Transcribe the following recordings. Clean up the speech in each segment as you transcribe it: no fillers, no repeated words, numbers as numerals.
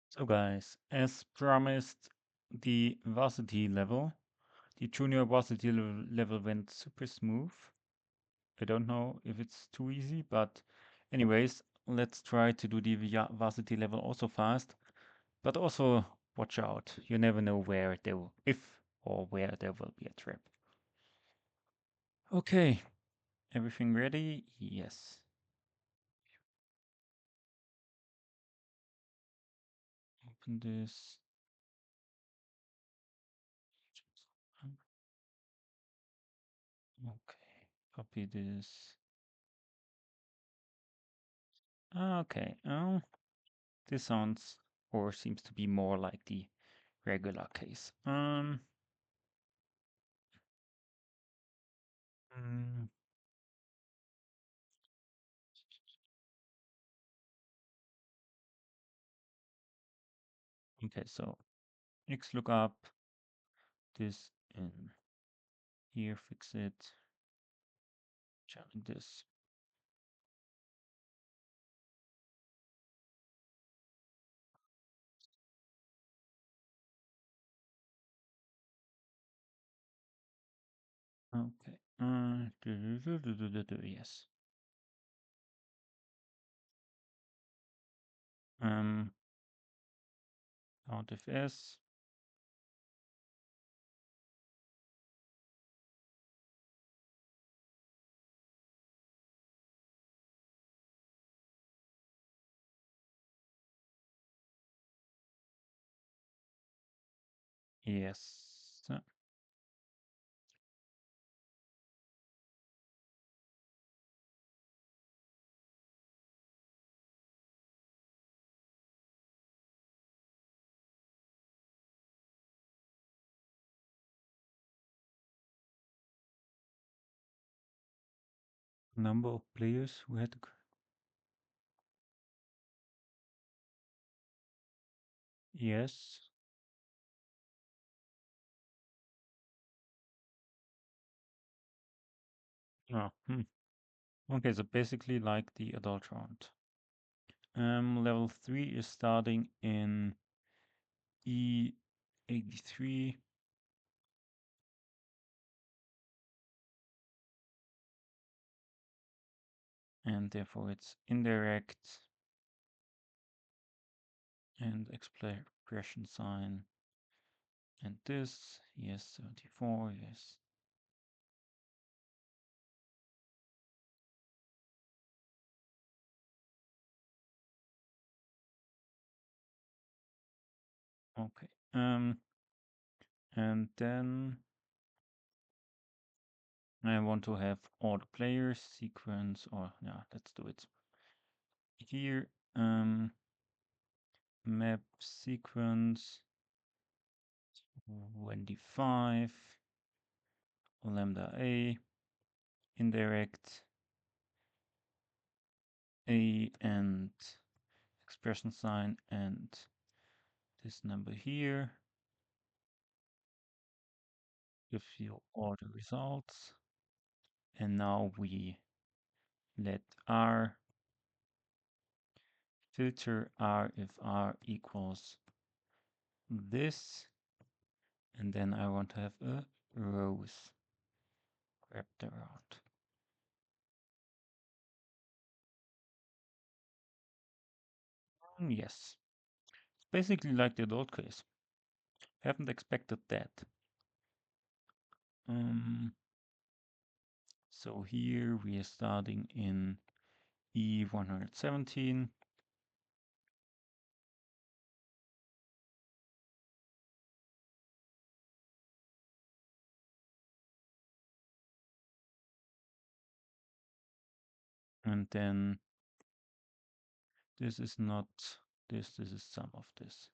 So guys, as promised, the junior varsity level went super smooth. I don't know if it's too easy, but anyways, let's try to do the varsity level also fast. But also watch out, you never know if or where there will be a trap. Okay, everything ready? Yes. Open this. Okay, copy this. Okay, this sounds or seems to be more like the regular case. Mm, okay, so X lookup this in here, fix it, challenge this. Okay, yes. Um, Alt F S. Yes. Number of players who had to. Yes. Oh, okay, so basically like the adult round. Level 3 is starting in E83. And therefore it's indirect and expression sign. And this, yes, 74, yes. Okay. And then I want to have all the players sequence, or yeah, let's do it here. Map sequence 25 lambda a indirect a and expression sign and this number here. Give you all the results. And now we let R filter R if R equals this. And then I want to have a rows wrapped around. Yes, it's basically like the adult case. Haven't expected that. So here we are starting in E117. And then this is not this, this is some of this.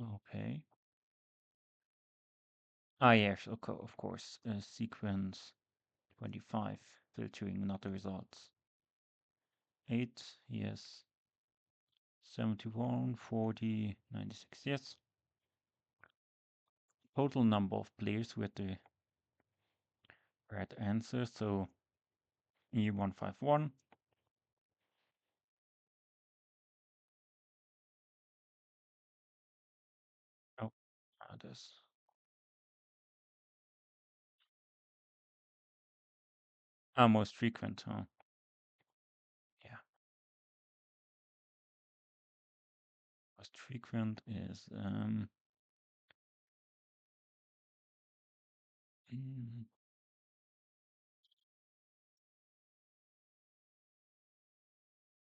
Okay. Ah, yes, okay, of course. Sequence 25, filtering not the results. 8, yes. 71, 40, 96, yes. Total number of players who had the right answer. So E151. Oh, this. Most frequent, huh? Yeah. Most frequent is mm,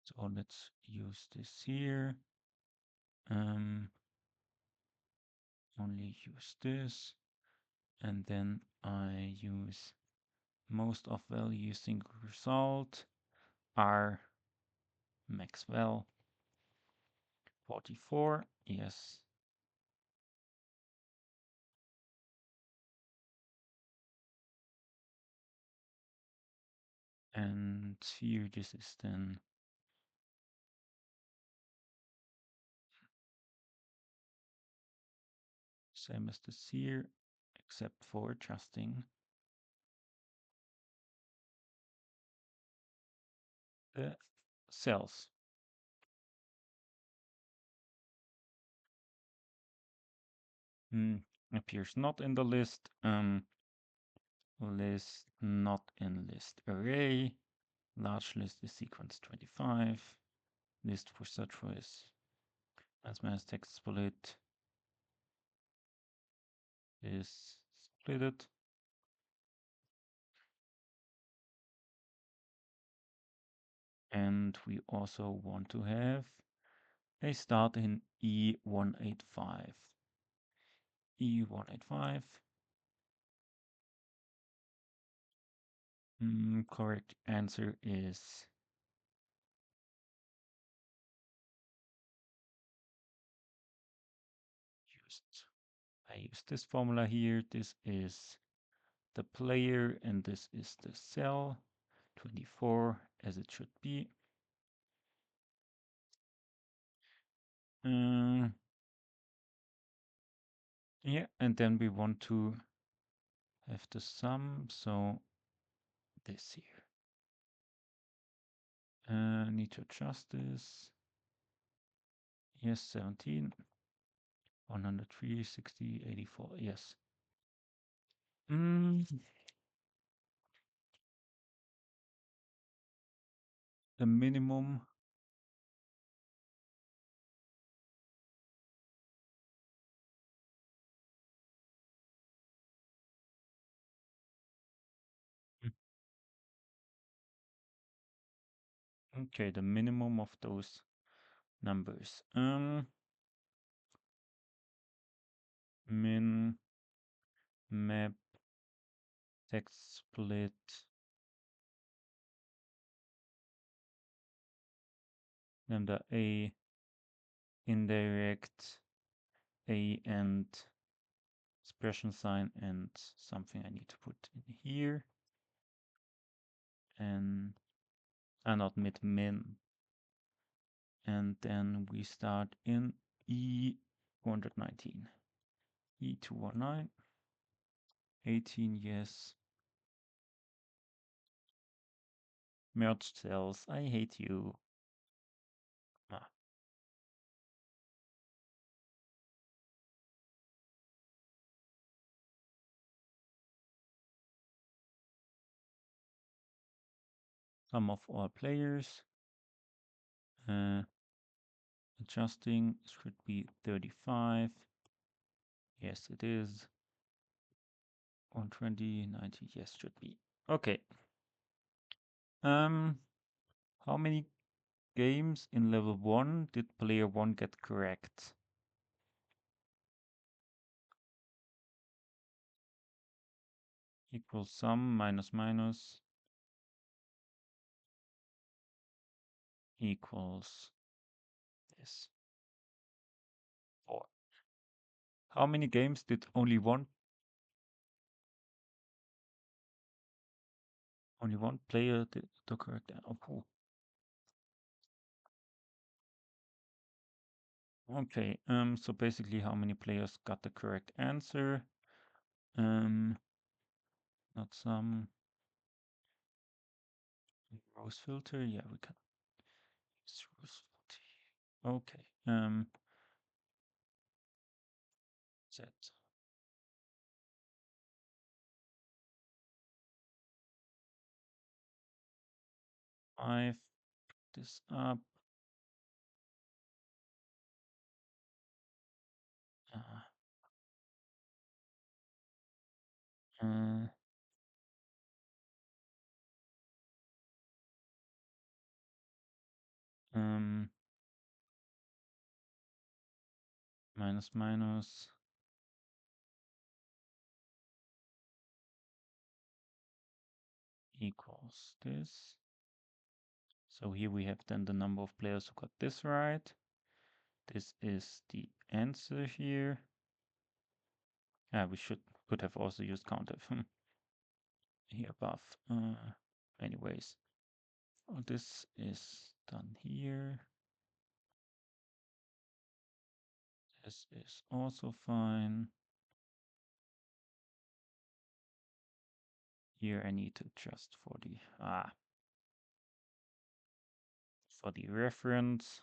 so let's use this here. Only use this, and then I use most of value single result R Maxwell 44. Yes. And here this is then same as this here, except for adjusting the cells. Appears not in the list. List not in list array. Large list is sequence 25. List for search for is as mass text split is splitted. And we also want to have a start in E185. E185. Correct answer is used. I use this formula here. This is the player and this is the cell 24 as it should be. Yeah, and then we want to have the sum, so this here. Need to adjust this. Yes, 17, 103, 60, 84, yes. The minimum. Okay, the minimum of those numbers. Min map text split lambda a indirect a and expression sign and something I need to put in here and not mid min, and then we start in E119 E219 18. Yes. Merged cells, I hate you. Ah. Sum of all players. Adjusting should be 35. Yes, it is. 120, 90. Yes, should be. Okay. How many games in level 1 did player 1 get correct? Equals sum minus minus equals this. 4. How many games did only one player did the correct answer? Oh, okay. So basically how many players got the correct answer? Not some. rows filter. Yeah, we can use rows filter. Okay. Set 5. This up. Uh, uh, um, minus minus equals this. So here we have then the number of players who got this right. This is the answer here. We could have also used COUNTIF here above. Anyways, this is done here. This is also fine. Here I need to adjust for the reference.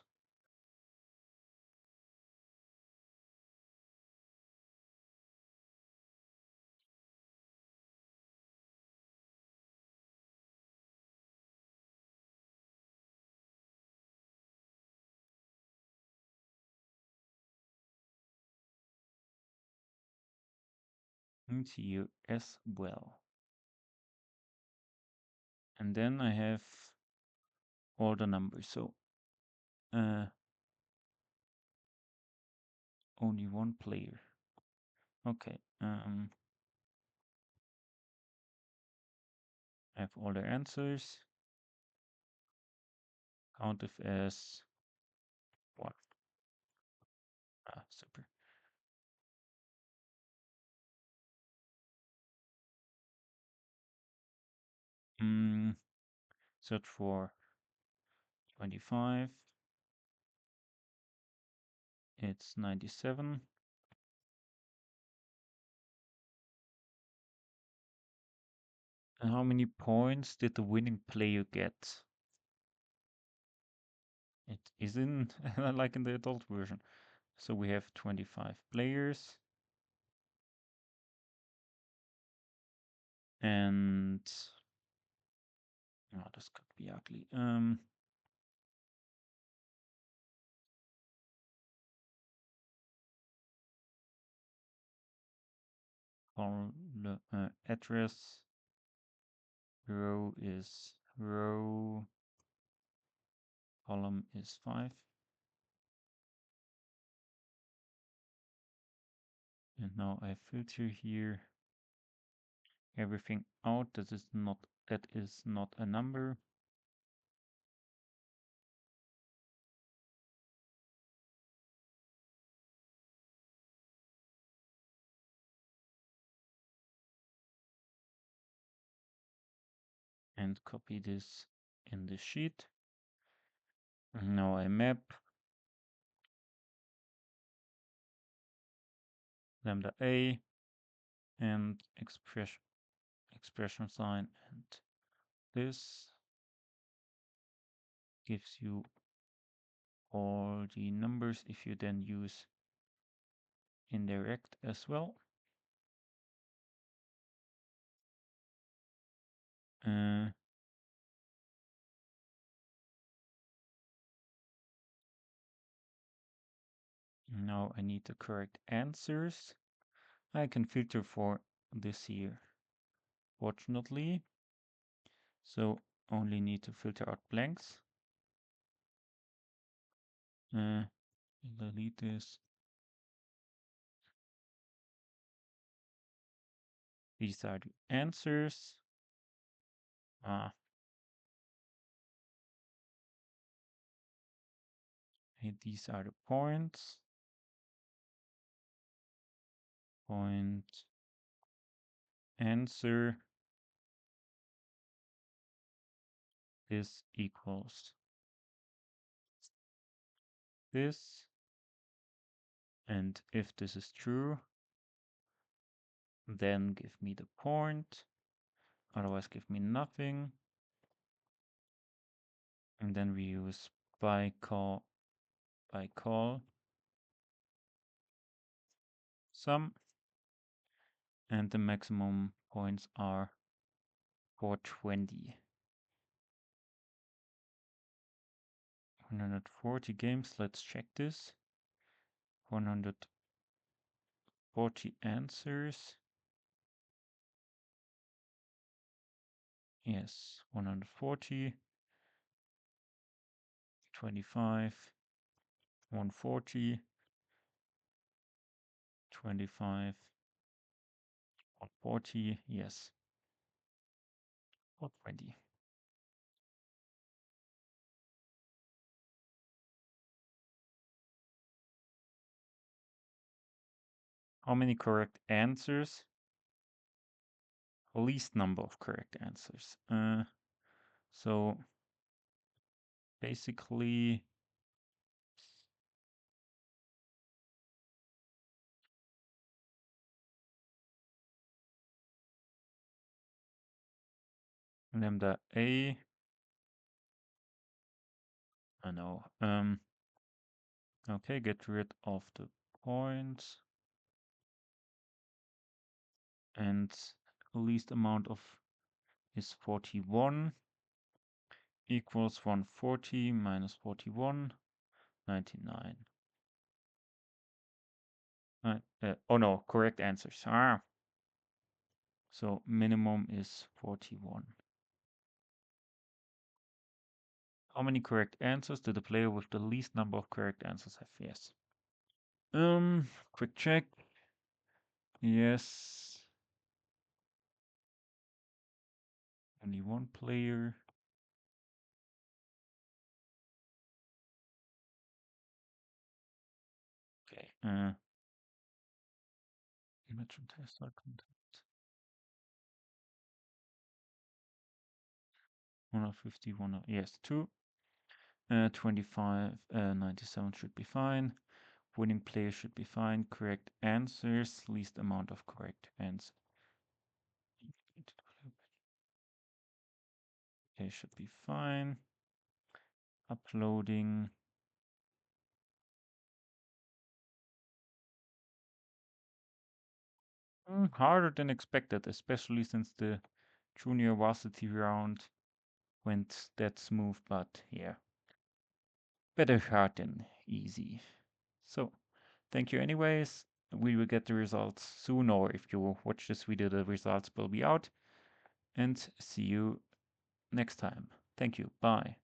And here as well. And then I have all the numbers. So only one player. Okay. I have all the answers. COUNTIF as 1. Super. Search for 25. It's 97. And how many points did the winning player get? It isn't like in the adult version. So we have 25 players. And oh, this could be ugly. Address row is row, column is 5. And now I filter here everything out that is not a number. And copy this in the sheet. And now I map lambda a and expression sign, and this gives you all the numbers if you then use indirect as well. Now I need the correct answers. I can filter for this here, fortunately. So only need to filter out blanks. Delete this. These are the answers. And these are the points. Point answer. This equals this. And if this is true, then give me the point. Otherwise, give me nothing. And then we use by call sum, and the maximum points are 420. 140 games, let's check this. 140 answers. Yes, 140, 25, 140, 25, 140, yes, 420. How many correct answers? Least number of correct answers. So basically, lambda A. I know. Okay, get rid of the points. And least amount of is 41 equals 140 minus 41, 99. Oh no, correct answers. So minimum is 41. How many correct answers did the player with the least number of correct answers have? Yes. Quick check. Yes. Only one player. Okay. Image and test are content. 150, yes, 2. 25, 97 should be fine. Winning player should be fine. Correct answers, least amount of correct answers. Okay, should be fine. Uploading. Harder than expected, especially since the junior varsity round went that smooth, but yeah, better hard than easy. So, thank you anyways. We will get the results soon, or if you watch this video, the results will be out. And see you next time. Thank you. Bye.